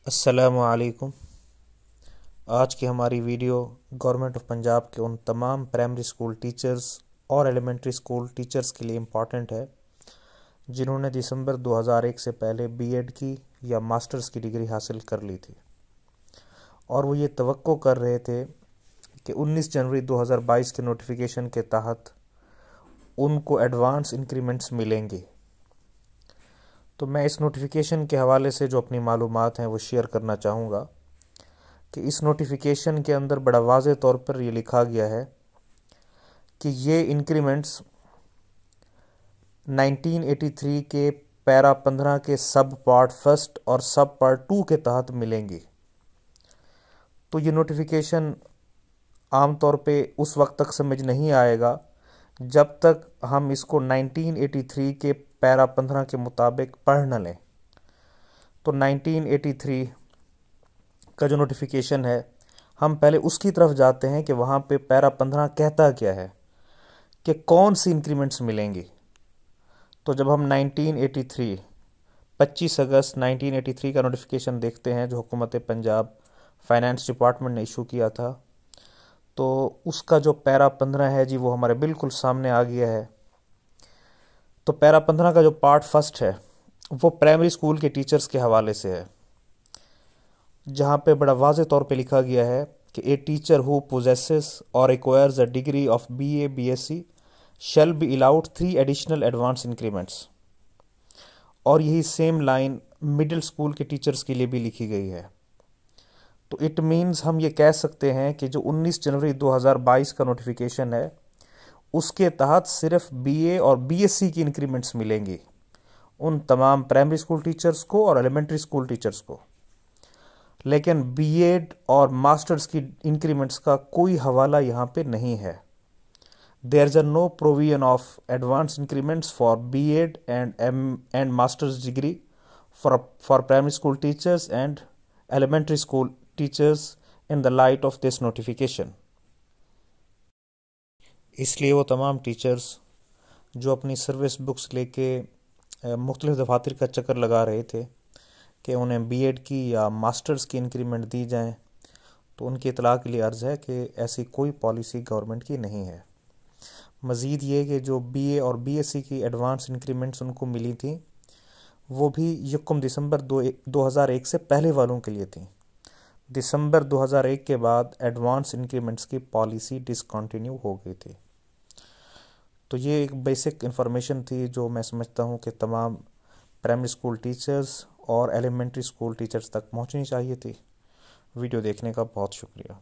अस्सलामुअलैकुम। आज की हमारी वीडियो गवर्नमेंट ऑफ पंजाब के उन तमाम प्राइमरी स्कूल टीचर्स और एलिमेंट्री स्कूल टीचर्स के लिए इम्पॉर्टेंट है जिन्होंने दिसंबर 2001 से पहले बीएड की या मास्टर्स की डिग्री हासिल कर ली थी और वो ये तवक्को कर रहे थे कि 19 जनवरी 2022 के नोटिफिकेशन के तहत उनको एडवांस इंक्रीमेंट्स मिलेंगे। तो मैं इस नोटिफिकेशन के हवाले से जो अपनी मालूमात हैं वो शेयर करना चाहूँगा कि इस नोटिफिकेशन के अंदर बड़ा वाज़ेह तौर पर ये लिखा गया है कि ये इंक्रीमेंट्स 1983 के पैरा 15 के सब पार्ट फर्स्ट और सब पार्ट 2 के तहत मिलेंगे। तो ये नोटिफिकेशन आम तौर पे उस वक्त तक समझ नहीं आएगा जब तक हम इसको 1983 के पैरा 15 के मुताबिक पढ़ न लें। तो 1983 का जो नोटिफिकेशन है हम पहले उसकी तरफ जाते हैं कि वहाँ पे पैरा 15 कहता क्या है कि कौन सी इंक्रीमेंट्स मिलेंगी। तो जब हम 1983 25 अगस्त 1983 का नोटिफिकेशन देखते हैं जो हुकूमत पंजाब फाइनेंस डिपार्टमेंट ने इशू किया था, तो उसका जो पैरा 15 है जी वो हमारे बिल्कुल सामने आ गया है। तो पैरा 15 का जो पार्ट फर्स्ट है वो प्राइमरी स्कूल के टीचर्स के हवाले से है, जहाँ पे बड़ा वाज़ेह तौर पे लिखा गया है कि ए टीचर हु पोजेसेस और acquires a degree of BA BSc shall be allowed 3 additional advance increments. और यही सेम लाइन मिडिल स्कूल के टीचर्स के लिए भी लिखी गई है। तो इट मीन्स हम ये कह सकते हैं कि जो 19 जनवरी 2022 का नोटिफिकेशन है उसके तहत सिर्फ बीए और बीएससी की इंक्रीमेंट्स मिलेंगी उन तमाम प्राइमरी स्कूल टीचर्स को और एलिमेंट्री स्कूल टीचर्स को, लेकिन बीएड और मास्टर्स की इंक्रीमेंट्स का कोई हवाला यहाँ पे नहीं है। There is no provision of advance increments for B Ed and masters degree for primary school teachers and elementary school teachers in the light of this notification. इसलिए वो तमाम टीचर्स जो अपनी सर्विस बुक्स लेके मुख्तलिफ दफातर का चक्कर लगा रहे थे कि उन्हें बीएड की या मास्टर्स की इंक्रीमेंट दी जाए, तो उनकी इतला के लिए अर्ज़ है कि ऐसी कोई पॉलिसी गवर्नमेंट की नहीं है। मज़ीद ये कि जो बीए और बीएससी की एडवांस इंक्रीमेंट्स उनको मिली थी वो भी यकम दिसंबर 2001 से पहले वालों के लिए थी। दिसंबर 2001 के बाद एडवांस इंक्रीमेंट्स की पॉलिसी डिसकंटिन्यू हो गई थी। तो ये एक बेसिक इन्फॉर्मेशन थी जो मैं समझता हूँ कि तमाम प्राइमरी स्कूल टीचर्स और एलिमेंट्री स्कूल टीचर्स तक पहुँचनी चाहिए थी। वीडियो देखने का बहुत शुक्रिया।